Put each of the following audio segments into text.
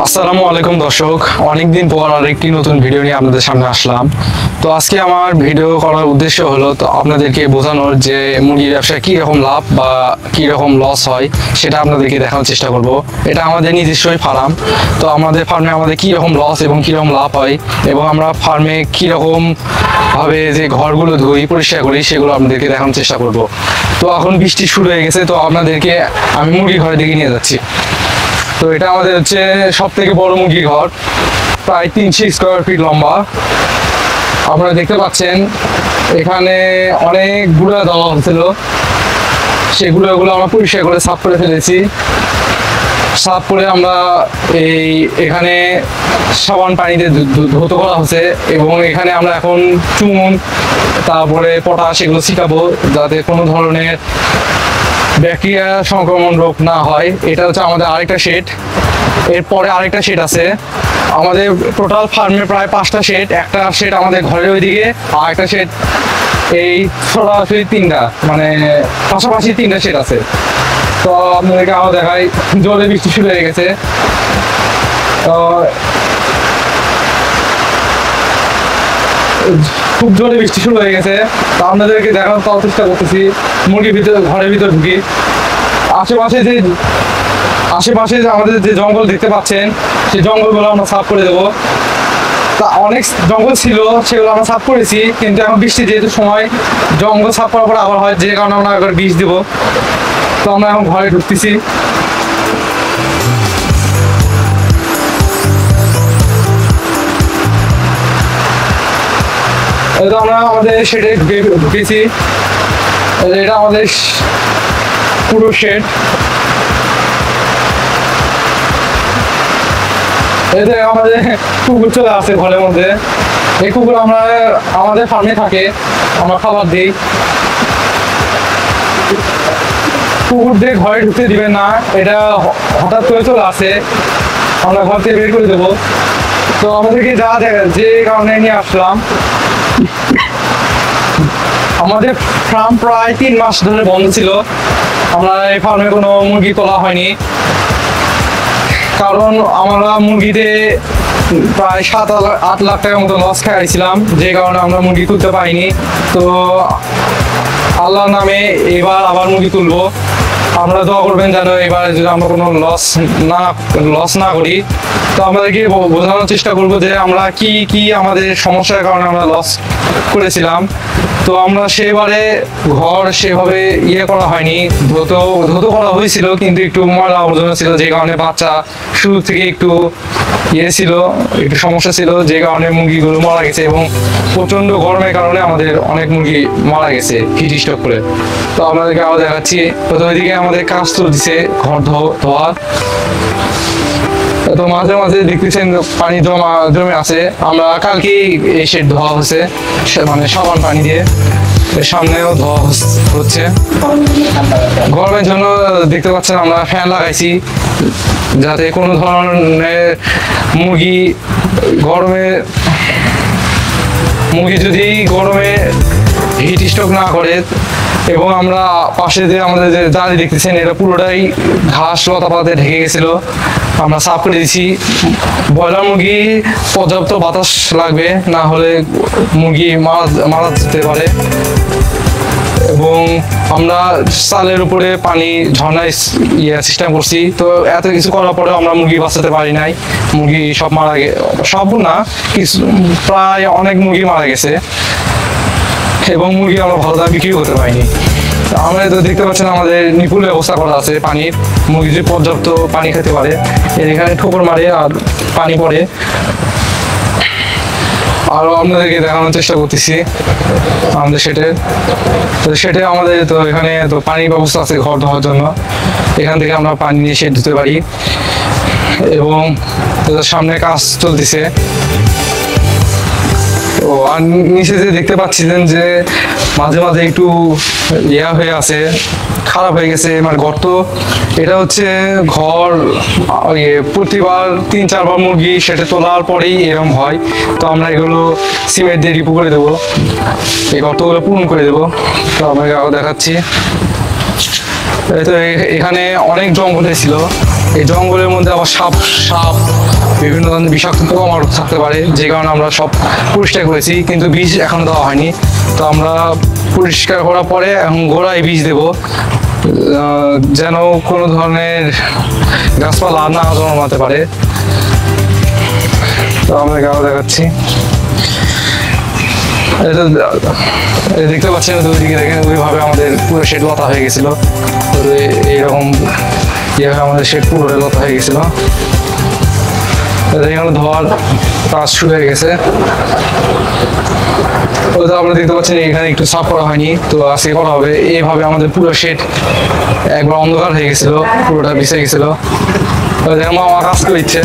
আসসালামু আলাইকুম দর্শক, অনেকদিন পর আরেকটি নতুন ভিডিও নিয়ে আপনাদের সামনে আসলাম। তো আজকে আমার ভিডিও করার উদ্দেশ্য হলো তো আপনাদেরকে বোঝানোর যে মুরগির ব্যবসায় কী রকম লাভ বা কী রকম লস হয় সেটা আপনাদেরকে দেখানোর চেষ্টা করব। এটা আমাদের নিজস্বই ফার্ম। তো আমাদের ফার্মে আমাদের কী রকম লস এবং কী রকম লাভ হয় এবং আমরা ফার্মে কী রকম ভাবে যে ঘরগুলো ধুই পরিষ্কার করি সেগুলো আপনাদেরকে দেখানোর চেষ্টা করব। তো এখন বৃষ্টি শুরু হয়ে গেছে, তো আপনাদেরকে আমি মুরগি ঘরের দিকে নিয়ে যাচ্ছি। তো এটা আমাদের হচ্ছে সব থেকে বড় মুরগি ঘর, প্রায় 300 স্কোয়ার ফিট লম্বা। আপনারা দেখতে পাচ্ছেন এখানে অনেক গুঁড়া দেওয়া হয়েছিল, সেগুলো আমরা পরিষ্কার করে সাফ করে ফেলেছি। সাফ করে আমরা এখানে সাবান পানিতে ধৌত করা হচ্ছে এবং এখানে আমরা এখন চুন তারপরে পটাশ এগুলো ছিটাবো যাতে কোনো ধরনের ব্যাকটেরিয়া সংক্রমণ রোগ না হয়। এটা হচ্ছে আমাদের আরেকটা শেড, এরপরে আরেকটা শেড আছে। আমাদের টোটাল ফার্মে প্রায় 5টা শেড, একটা শেড আমাদের ঘরের ওইদিকে আর একটা শেড এই সরাসরি 3টা, মানে পাশাপাশি 3টা শেড আছে। তো আপনাদেরকে আরও দেখাই, জোরে বৃষ্টি শুরু হয়ে গেছে। তো খুব জোরে বৃষ্টি শুরু হয়ে গেছে, তো আপনাদেরকে দেখানোর চেষ্টা করতেছি। মুরগির ভিতরে ঘরের ভিতর ঢুকি, আশেপাশে যে আমাদের যে জঙ্গল দেখতে পাচ্ছেন সেই জঙ্গলগুলো আমরা সাফ করে দেবো। তা অনেক জঙ্গল ছিল, সেগুলো আমরা সাফ করেছি, কিন্তু এখন বৃষ্টি যেহেতু সময় জঙ্গল সাফ করার পরে আবার হয়, যে কারণে আমরা একবার বিষ দেবো। তো আমরা এখন ঘরে ঢুকতেছি। এটা আমরা আমাদের শেডে ঢুকেছি, এটা আমাদের পুরো শেড। এতে আমাদের কুকুর চলে আসে ঘরের মধ্যে। এই কুকুর আমরা আমাদের ফার্মে থাকে, আমরা খাবার দিই। কুকুরদের ঘরে ঢুকতে দিবেন না, এটা হঠাৎ করে চলে আসে, আমরা ঘর থেকে বের করে দেবো। তো আমাদেরকে যে কারণে নিয়ে আসলাম, আমাদের ফার্ম প্রায় 3 মাস ধরে বন্ধ ছিল। আমরা এই ফার্মে কোনো মুরগি তোলা হয়নি, কারণ আমরা মুরগিতে প্রায় 7-8 লাখ টাকার মতো লস খাইছিলাম, যে কারণে আমরা মুরগি তুলতে পারিনি। তো আল্লাহর নামে এবার আবার মুরগি তুলবো। আমরা দোয়া করবেন যেন এবার যদি আমরা কোনো লস না করি। তো আমাদেরকে বোঝানোর চেষ্টা করবো যে আমরা কি আমাদের সমস্যার কারণে আমরা লস করেছিলাম। তো আমরা সেবারে ঘর সেভাবে করা হয়নি, ধৌত করা হয়েছিল, কিন্তু একটু ময়লা আবর্জনা ছিল, যে কারণে বাচ্চা শুরু থেকে একটু একটু সমস্যা ছিল, যে কারণে মুরগিগুলো মারা গেছে এবং প্রচন্ড গরমের কারণে আমাদের অনেক মুরগি মারা গেছে হিট স্ট্রোক করে। তো আপনাদেরকে আবার দেখাচ্ছি। তো ওইদিকে আমাদের কাজ চলছে ঘর ধোয়ার। তো মাঝে মাঝে দেখতেছেন পানি জমে আছে। আমরা কালকেই এই শেড ধোয়া হচ্ছে, মানে সাবান পানি দিয়ে। সামনেও ধোয়া হচ্ছে। গরমের জন্য দেখতে পাচ্ছেন আমরা ফ্যান লাগাইছি, যাতে কোনো ধরনের মুরগি যদি গরমে হিট স্ট্রোক না করে। এবং আমরা পাশে যে আমাদের যে দাঁড়িয়ে দেখতেছেন, এটা পুরোটাই ঘাস লতাপাতে ঢেকে গেছিল, আমরা সাফ করে দিয়েছি। ব্রয়লার মুরগি পর্যাপ্ত বাতাস লাগবে, না হলে মুরগি মারা যেতে পারে। এবং আমরা চালের উপরে পানি ঝর্ণায় সিস্টেম করছি। তো এত কিছু করার পরেও আমরা মুরগি বাঁচাতে পারি নাই, মুরগি সব মারা সব না, কিছু প্রায় অনেক মুরগি মারা গেছে এবং মুরগি আমরা ভালো দামে বিক্রি করতে পারিনি। আমরা তো দেখতে পাচ্ছেন আমাদের নিপুণ ব্যবস্থা করা আছে পানির, মুরগি যদি পর্যাপ্ত পানি খেতে পারে। এখানে ঠোকর মারে আর পানি পড়ে। আরও আপনাদেরকে দেখানোর চেষ্টা করতেছি আমাদের সেটে আমাদের তো এখানে তো পানির ব্যবস্থা আছে ঘর ধোয়ার জন্য। এখান থেকে আমরা পানি নিয়ে শেড ধুতে পারি এবং সামনে কাজ চলতেছে। ও আর নিচে যে দেখতে পাচ্ছিলেন যে মাঝে মাঝে একটু হয়ে আছে, খারাপ হয়ে গেছে, মানে গর্ত। এটা হচ্ছে ঘর প্রতিবার 3-4 বার মুরগি সেটা তোলার পরেই এরকম হয়। তো আমরা এগুলো সিমেন্ট দিয়ে রিপু করে দেবো, এই গর্তগুলো পূরণ করে দেবো। তো আপনাকে আরও দেখাচ্ছি। তো এখানে অনেক জঙ্গল ছিল, এই জঙ্গলের মধ্যে আবার সাপ সাপ বিভিন্ন ধরনের বিষাক্ত পোকামাকড় থাকতে পারে, যে কারণে আমরা সব পরিষ্কার করেছি, কিন্তু বীজ এখনো দেওয়া হয়নি। তো আমরা পরিষ্কার করার পরে এখন গোড়ায় বীজ দেব, যেন কোনো ধরনের গাছপালা না জন্মাতে পারে। তো আমরা গাছ দেখাচ্ছি, দেখতে পাচ্ছেন ওইদিকে দেখেন, ওইভাবে আমাদের পুরো শেড লতা হয়ে গেছিল। এইরকম এইভাবে আমাদের শেড পুরো লতা হয়ে গেছিল। এখানে ধোয়ার কাজ শুরু হয়ে গেছে। ওটা আপনারা দেখতে পাচ্ছেন এখানে একটু সাফ করা হয়নি, তো আজকে করা হবে। এইভাবে আমাদের পুরো শেড একবার অন্ধকার হয়ে গেছিল, পুরোটা ভিজে গেছিল। দেখেন মামা কাজ করছে,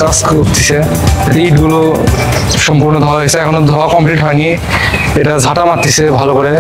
কাজ করতেছে। ইট গুলো সম্পূর্ণ ধোয়া হয়েছে, এখনো ধোয়া কমপ্লিট হয়নি, এটা ঝাঁটা মারতেছে ভালো করে।